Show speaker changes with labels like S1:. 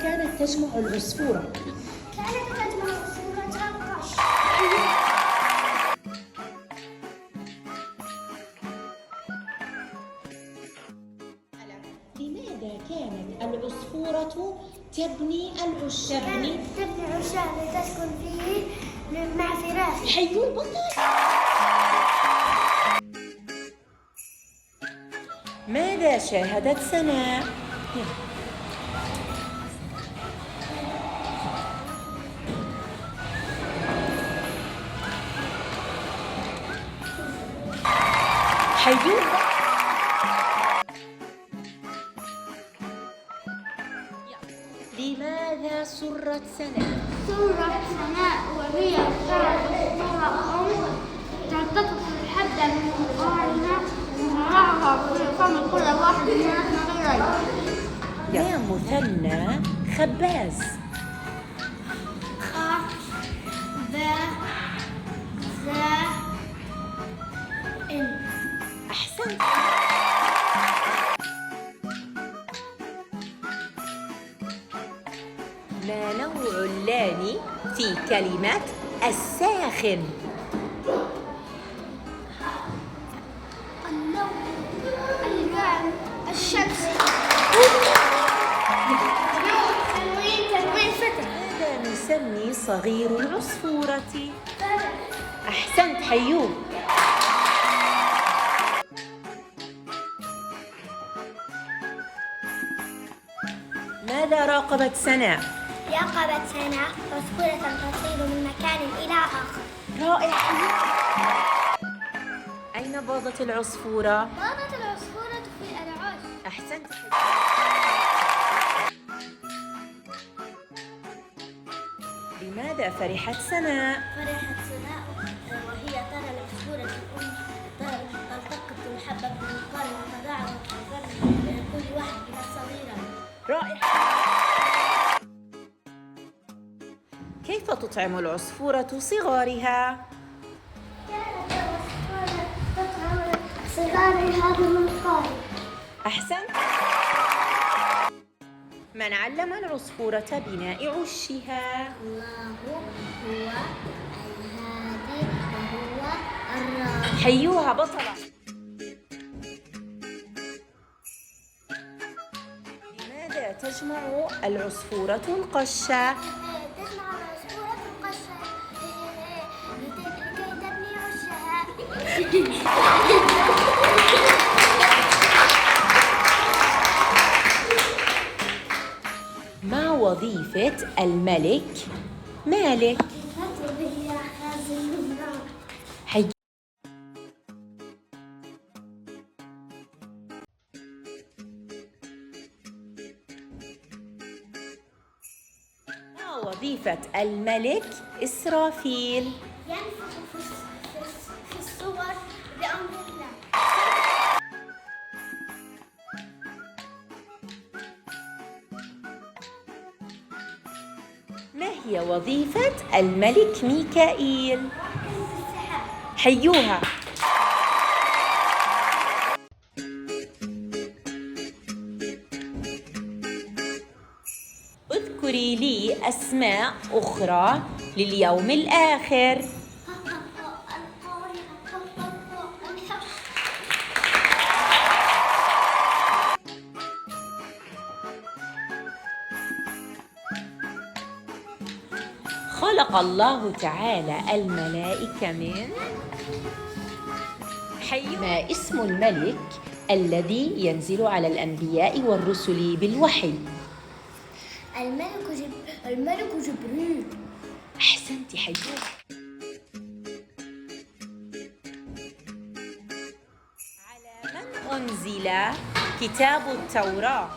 S1: كانت تجمع العصفورة؟
S2: كانت تجمع عصفورة القش.
S1: لماذا كانت العصفورة تبني العش؟
S2: كانت تبني عشاء لتسكن فيه مع فراشها.
S1: حيو البطل. ماذا شاهدت سناء؟ حيو. لماذا سرت سناء؟
S2: سرت سناء وهي ترى عصفورة تلتقط الحبة من مقارنة ومعها في فم كل واحد من نظيرين.
S1: يا مثنى خباز.
S2: خ ب ز إن.
S1: أحسنت. ما نوع اللام في كلمة الساخن؟
S2: اللام الشمسي. تنوين فتح.
S1: ماذا نسمي صغير العصفورة؟ أحسنت حيو. ماذا راقبت سناء؟
S2: راقبت سناء عصفورة تطير من مكان إلى آخر.
S1: رائع. أين باضت العصفورة؟
S2: باضت العصفورة في العش.
S1: أحسنت. لماذا فرحت سناء؟
S2: فرحت سناء وهي ترى العصفورة الأم تلتقط الحبة من القرن وتضعها في كل واحد من الصغيرة.
S1: رائع. كيف تطعم العصفورة صغارها؟
S2: كانت العصفورة تطعم صغارها بالمنقار.
S1: أحسنت. من علم العصفورة بناء عشها؟
S2: الله هو الهادي وهو الرازق.
S1: حيوها بطلة. لماذا تجمع العصفورة القشة؟
S2: تجمع العصفورة القشة لكي تبني عشها.
S1: ما وظيفة الملك مالك؟
S2: هي خازن النار.
S1: حي. ما وظيفة الملك إسرافيل؟
S2: ينفخ في الصور بأمر الله.
S1: ما هي وظيفة الملك ميكائيل؟ حيوها. اذكري لي أسماء أخرى لليوم الآخر. خلق الله تعالى الملائكة من حي. ما اسم الملك الذي ينزل على الأنبياء والرسل بالوحي؟
S2: الملك جبريل.
S1: أحسنت حيوة. على من أنزل كتاب التوراة؟